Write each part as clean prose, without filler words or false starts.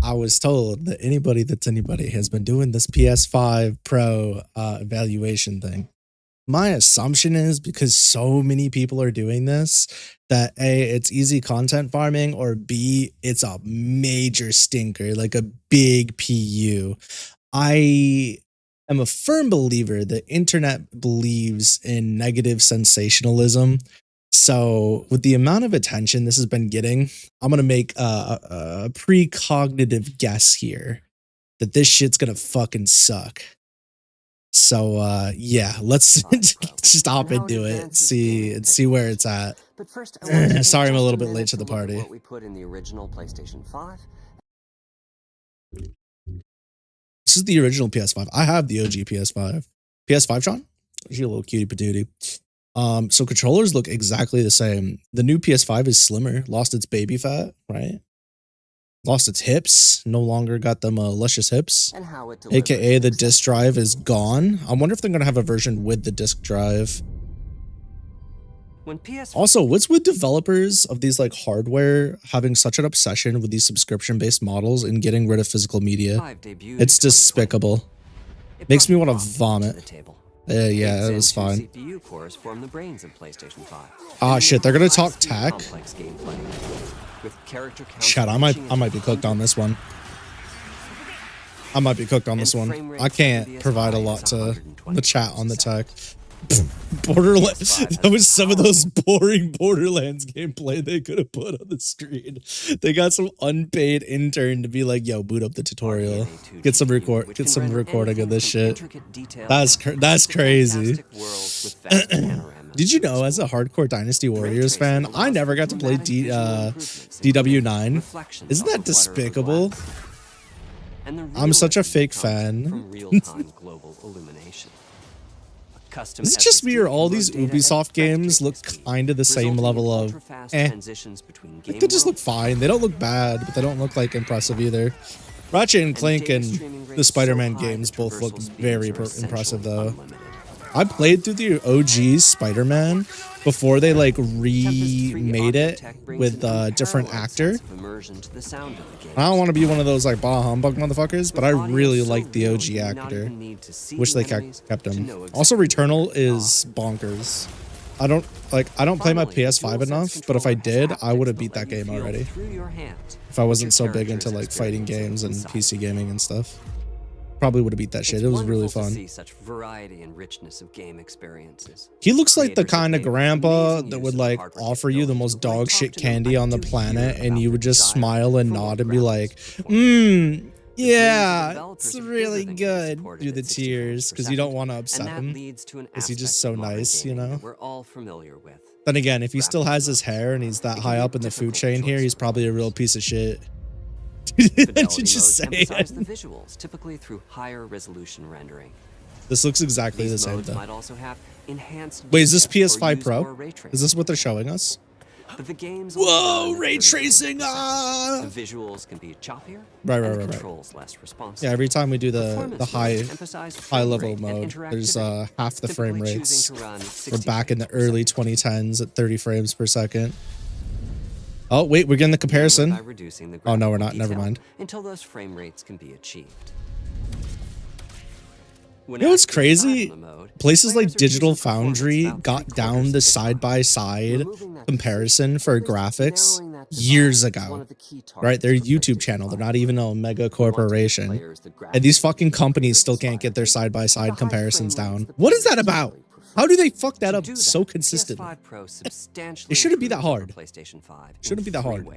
I was told that anybody that's anybody has been doing this PS5 Pro evaluation thing. My assumption is because so many people are doing this that A, it's easy content farming, or B, it's a major stinker, like a big PU. I am a firm believer that internet believes in negative sensationalism. So with the amount of attention this has been getting, I'm going to make a precognitive guess here that this shit's going to fucking suck. So yeah, let's just hop into it, see where it's at. But first, Sorry I'm a little bit late to the party. What we put in the original PlayStation 5. This is the original PS5. I have the OG PS5. PS5, Sean? She's a little cutie patootie. So controllers look exactly the same. The new PS5 is slimmer, lost its baby fat, right? Lost its hips, no longer got them luscious hips. And how it AKA the disk drive is gone. I wonder if they're gonna have a version with the disk drive. When Also, what's with developers of these like hardware having such an obsession with these subscription-based models and getting rid of physical media? It's despicable. Makes me want to vomit. Yeah, it was fine. CPU cores form the brains of PlayStation 5. Ah, shit, they're gonna talk tech. With character Shit, I might be cooked on this one. I might be cooked on this one. I can't provide a lot to the chat on the tech. Borderlands. That was some of those boring Borderlands gameplay they could have put on the screen. They got some unpaid intern to be like, "Yo, boot up the tutorial. Get some recording of this shit." That's crazy. Did you know, as a hardcore Dynasty Warriors fan, I never got to play DW9? Isn't that despicable? I'm such a fake fan. Is it just me, or all these Ubisoft games look kind of the same level of Like, they just look fine. They don't look bad, but they don't look like impressive either. Ratchet and Clank and the Spider-Man games both look very impressive though. I played through the OG Spider-Man before they like remade it with a different actor. I don't want to be one of those like bah humbug motherfuckers, but I really like the OG actor. Wish they kept him. Also, Returnal is bonkers. I don't play my PS5 enough, but if I did, I would have beat that game already. If I wasn't so big into like fighting games and PC gaming and stuff. Probably would have beat that shit. It was really fun. See such variety and richness of game experiences. He looks like the kind of grandpa that would like offer you the most dog shit candy on the planet, and you would just smile and nod and be like, yeah, it's really good through the tears, because you don't want to upset him. Because he's just so nice, you know? We're all familiar with. Then again, if he still has his hair and he's that high up in the food chain here, he's probably a real piece of shit. Just say it. The visuals, typically through higher resolution rendering. This looks exactly the same though. Might also have enhanced. Wait, is this PS5 Pro? Is this what they're showing us? But the games. Whoa, ray tracing! The visuals can be choppier. Right. Controls less responsive. Yeah, every time we do the high level mode, there's half the frame rates. We're back in the early 2010s at 30 frames per second. Oh, wait, we're getting the comparison. Oh, no, we're not. Never mind. Until those frame rates can be achieved. You know what's crazy? Places like Digital Foundry got down the side-by-side comparison for graphics years ago. Right? They're a YouTube channel. They're not even a mega corporation. And these fucking companies still can't get their side-by-side comparisons down. What is that about? How do they fuck that up so consistently? It shouldn't be that hard. Shouldn't be that hard.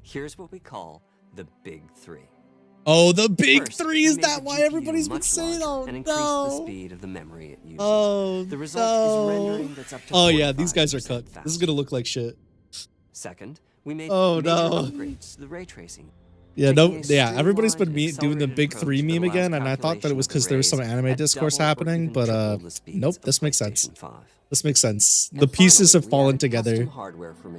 Here's what we call the big three. Oh, the big three, is that why everybody's been saying? Oh no. The speed of the memory it uses. Oh the result is rendering that's up to oh yeah, these guys are cooked. This is gonna look like shit. Second, we made upgrades to the ray tracing. Yeah, everybody's been doing the big three meme again, and I thought that it was because there was some anime discourse happening, but nope, this makes sense. This makes sense. The pieces have fallen together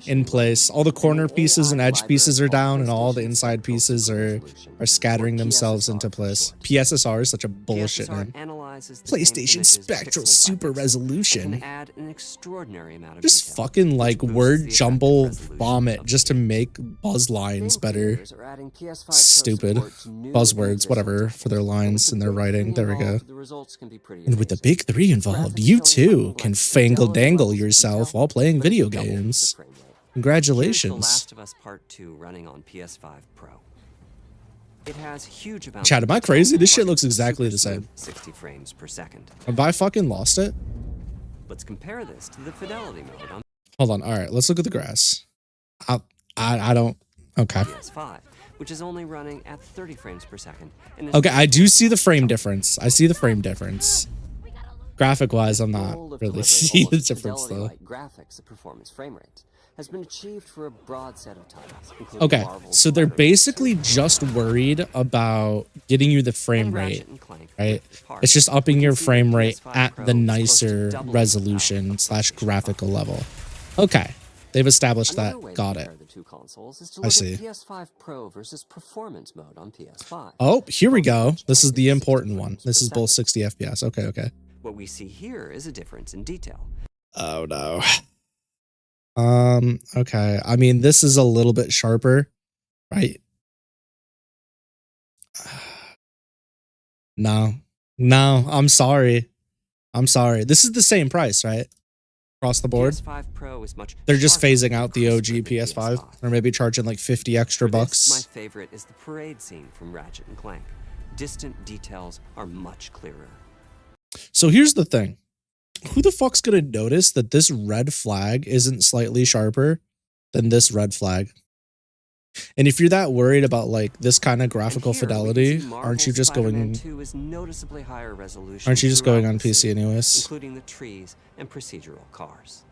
in place. All the corner pieces and edge pieces are down, and all the inside pieces are scattering themselves into place. PSSR is such a bullshit name. analyzes the PlayStation images Spectral pixel by Super pixel Resolution. and can add an extraordinary amount of Just detail, fucking which like boosts word the jumble effective resolution vomit of just the to game. make buzz lines Game better. creators are adding PS5 Pro Stupid support to new and buzzwords, existing whatever, titles. for their And with lines the and their big writing. three There we go. involved, the results can be pretty And with the amazing. big three involved, Graphics you showing too nothing can like fangle fidelity dangle levels of yourself detail, while playing but it video doubles the games. frame rate. Here's The Congratulations. Last of Us Part 2 running on PS5 Pro. It has huge amounts Chat, of am I detail crazy? This shit targeted looks at exactly the super same. smooth 60 frames per second. Have I fucking lost it? Let's compare this to the fidelity mode on Hold on. All right, let's look at the grass. I don't. Okay. PS5, which is only running at 30 frames per second. And is Okay, I do see the frame difference. I see the frame difference. Graphic wise, I'm not goal of really delivering seeing the almost difference though. fidelity-like graphics at performance frame rates has been achieved for a broad set of titles, including Okay, Marvel's so they're Spider-Man basically just worried about getting you the 2 frame and rate, Ratchet & Clank right? Rift Apart. It's just upping We your can see frame that rate PS5 at Pro the is close to nicer doubling the power of resolution / PlayStation 5. graphical level. Okay, they've established Another that. way to Got it. compare the two consoles is to I look see. at PS5 Pro versus performance mode on PS5. Oh, here we go. Both This is the target 60 important one. frames This per is both second. 60 FPS. Okay, okay. What we see here is a difference in detail. Oh no. Okay. I mean, this is a little bit sharper, right? No. No, I'm sorry. I'm sorry. This is the same price, right? Across the board. PS5 Pro is much They're just sharper phasing and out the OG crisper than PS5 PS5. or maybe charging like 50 extra For this, bucks. my favorite is the parade scene from Ratchet & Clank. Distant details are much clearer. So here's the thing. Who the fuck's going to notice that this red flag isn't slightly sharper than this red flag? And if you're that worried about like this kind of graphical fidelity, aren't you just going? 2 is noticeably higher resolution. Aren't you just going on throughout the PC city, anyways? including the trees and procedural cars?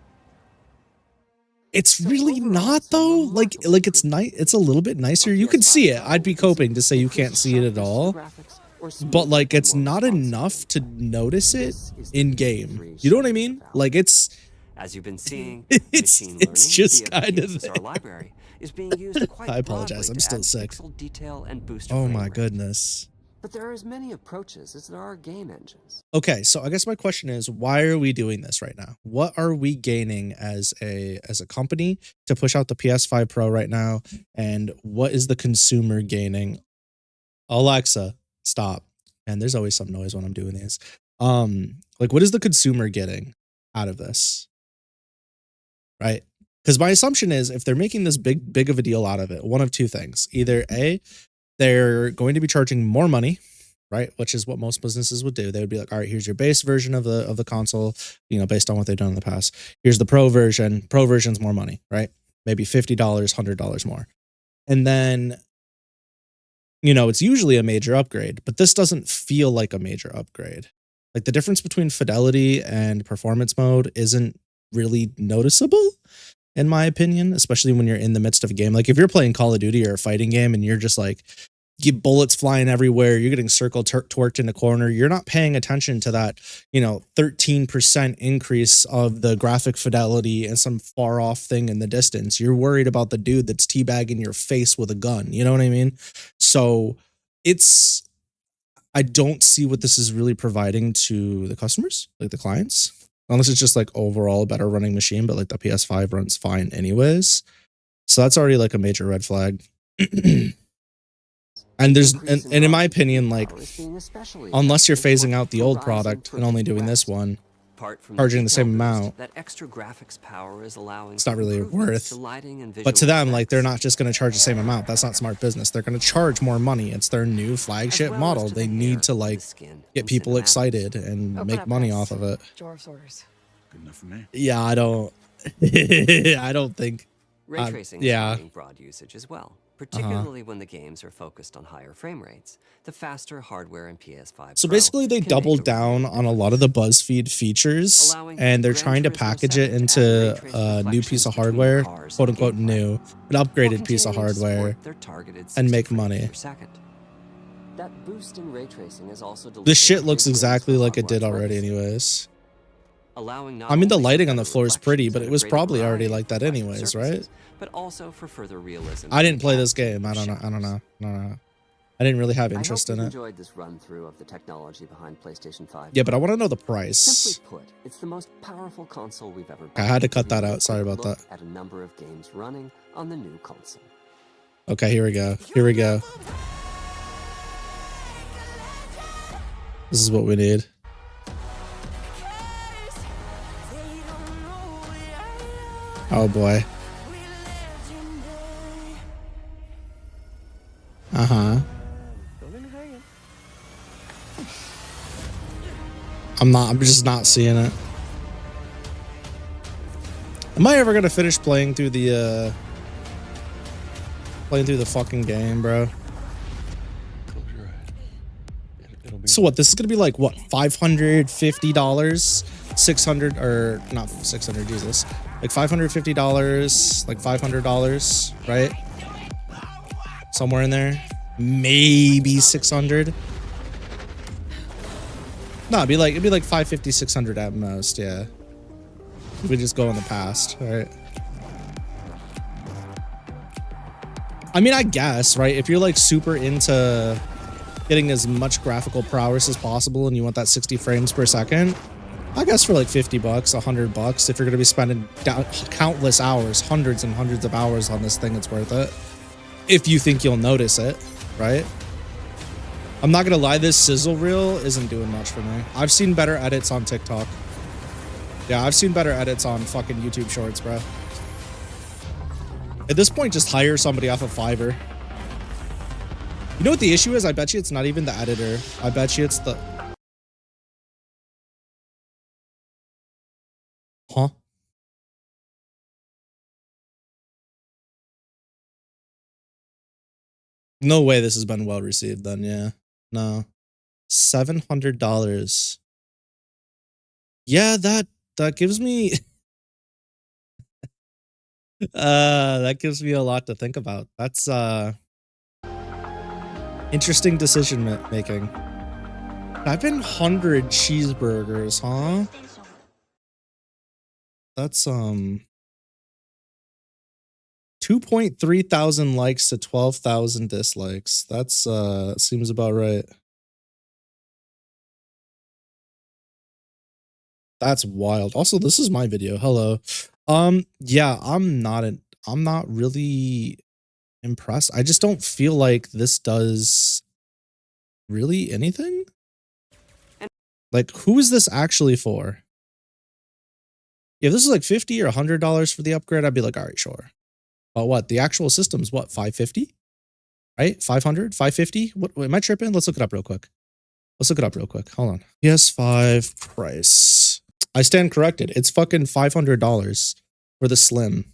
It's So really overall, not it's a though. Like remarkable it's nice. improvement. It's a little bit nicer. On You can PS5 see it. Pro, I'd be it's coping to say you increased can't see it at sharpness all. to the graphics or But smoother like and it's more not responsive enough to gameplay. notice it This is the in key game. free You know what I sharing mean? valve. Like it's As you've been seeing, It's- machine it's learning just via kind the of PSSR there. library is being used quite I apologize, broadly I'm to still add sick. pixel detail and boost oh frame my rate. goodness. But there are as many approaches as there are game engines. Okay, so I guess my question is, why are we doing this right now? What are we gaining as a company to push out the PS5 Pro right now? And what is the consumer gaining? Alexa, stop. And there's always some noise when I'm doing these. Like what is the consumer getting out of this? Right? Because my assumption is if they're making this big of a deal out of it, one of two things. Either A, they're going to be charging more money, right? Which is what most businesses would do. They would be like, all right, here's your base version of the console, you know, based on what they've done in the past. Here's the pro version. Pro version's more money, right? Maybe $50, $100 more. And then, you know, it's usually a major upgrade, but this doesn't feel like a major upgrade. Like the difference between fidelity and performance mode isn't really noticeable, in my opinion, especially when you're in the midst of a game. Like if you're playing Call of Duty or a fighting game and you're just like, get bullets flying everywhere, you're getting circle torqued in a corner, you're not paying attention to that, you know, 13% increase of the graphic fidelity and some far off thing in the distance. You're worried about the dude that's teabagging your face with a gun. You know what I mean? So I don't see what this is really providing to the customers, like the clients. Unless it's just like overall a better running machine, but like the PS5 runs fine anyways. So that's already like a major red flag. And there's, and in my opinion, like, unless you're phasing out the old product and only doing this one, charging the same amount, that extra graphics power is allowing it's not really worth. lighting and But to visual them, like, they're effects. not just going to charge the same amount. That's not smart business. They're going to charge more money. It's their new flagship well as model. to They the need hair to and the like skin get in people cinematics. excited and Open make up, money guys. off of it. Dwarf's orders. Good enough for me. Yeah, I don't. I don't think. Ray tracing yeah. is finding broad usage as well, particularly when the games are focused on higher frame rates. The faster hardware in PS5 So Pro basically, they can make doubled a down real on a lot of the BuzzFeed features, Allowing and they're Gran trying to Turismo package 7 it to add into ray traced a new piece reflections of between hardware, cars quote and unquote gameplay, new, an while upgraded piece of continuing to support hardware, their targeted and 60 make frames money. per second. That boost in ray tracing is also This shit delivering looks free frames exactly for like it hardwired did already legacy, anyways. allowing not I mean, the only for lighting on the better floor is pretty, reflections but and it was a greater probably already variety like of that reflective anyways, right? surfaces, but also for further realism. I in didn't play this casting game. I of don't know. I don't shadows. know. I I didn't really have interest in it. Enjoyed this run through of the technology behind PlayStation 5. Yeah, but I want to know the price. Simply put, it's the most powerful console we've ever bought. I had to cut that out. Sorry about that. At a number of games running on the new console. Okay, here we go. Here we go. This is what we need. Oh boy. Uh-huh. I'm just not seeing it. Am I ever gonna finish playing through the fucking game, bro? So what, this is gonna be like what, $550? 600 or not 600, Jesus. Like $550, like $500, right? Somewhere in there. Maybe 600. No, it'd be like 550, 600 at most, yeah. We just go in the past, right? I mean, I guess, right? If you're like super into getting as much graphical prowess as possible and you want that 60 frames per second, I guess for like 50 bucks, 100 bucks, if you're going to be spending countless hours, hundreds and hundreds of hours on this thing, it's worth it. If you think you'll notice it, right? I'm not going to lie, this sizzle reel isn't doing much for me. I've seen better edits on TikTok. Yeah, I've seen better edits on fucking YouTube Shorts, bro. At this point, just hire somebody off of Fiverr. You know what the issue is? I bet you it's not even the editor. I bet you it's the... Huh? No way this has been well received then, yeah. No. $700. Yeah, that gives me... that gives me a lot to think about. That's interesting decision making. 700 cheeseburgers, huh? That's 2.3 thousand likes to 12,000 dislikes. That's seems about right. That's wild. Also, this is my video. Hello. Yeah, I'm not really impressed. I just don't feel like this does really anything. Like, who is this actually for? If this is like $50 or $100 for the upgrade, I'd be like, all right, sure. But what? The actual system's what? 550? Right? 500? 550? What am I tripping? Let's look it up real quick. Let's look it up real quick. Hold on. PS5 price. I stand corrected. It's fucking $500 for the Slim.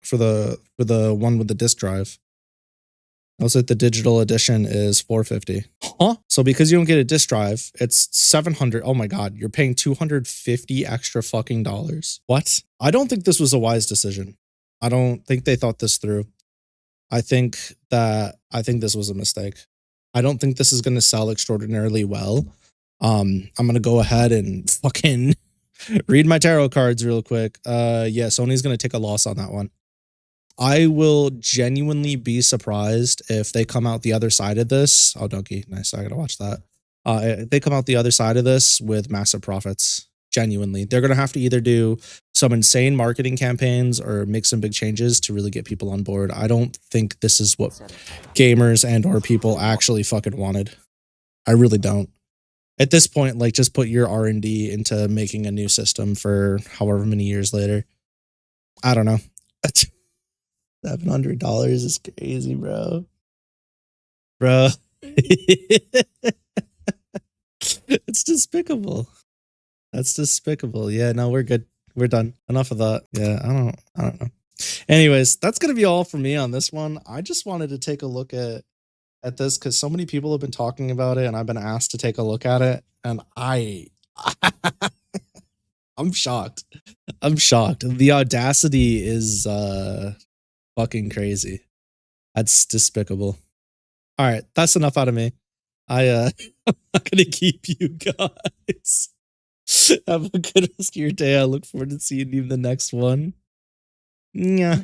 For the one with the disc drive. I was like, the digital edition is $450. Huh? So because you don't get a disc drive, it's $700. Oh my God, you're paying $250 extra fucking dollars. What? I don't think this was a wise decision. I don't think they thought this through. I think this was a mistake. I don't think this is going to sell extraordinarily well. I'm going to go ahead and fucking read my tarot cards real quick. Yeah, Sony's going to take a loss on that one. I will genuinely be surprised if they come out the other side of this. Oh, donkey. Nice. I got to watch that. If they come out the other side of this with massive profits. Genuinely. They're going to have to either do some insane marketing campaigns or make some big changes to really get people on board. I don't think this is what gamers and or people actually fucking wanted. I really don't. At this point, like, just put your R&D into making a new system for however many years later. I don't know. $700 is crazy, bro. Bro. It's despicable. That's despicable. Yeah, no, we're good. We're done. Enough of that. Yeah, I don't know. Anyways, that's going to be all for me on this one. I just wanted to take a look at this because so many people have been talking about it and I've been asked to take a look at it. And I'm shocked. I'm shocked. The audacity is fucking crazy. That's despicable. All right, that's enough out of me. I'm not gonna keep you guys. Have a good rest of your day. I look forward to seeing you in the next one. Yeah.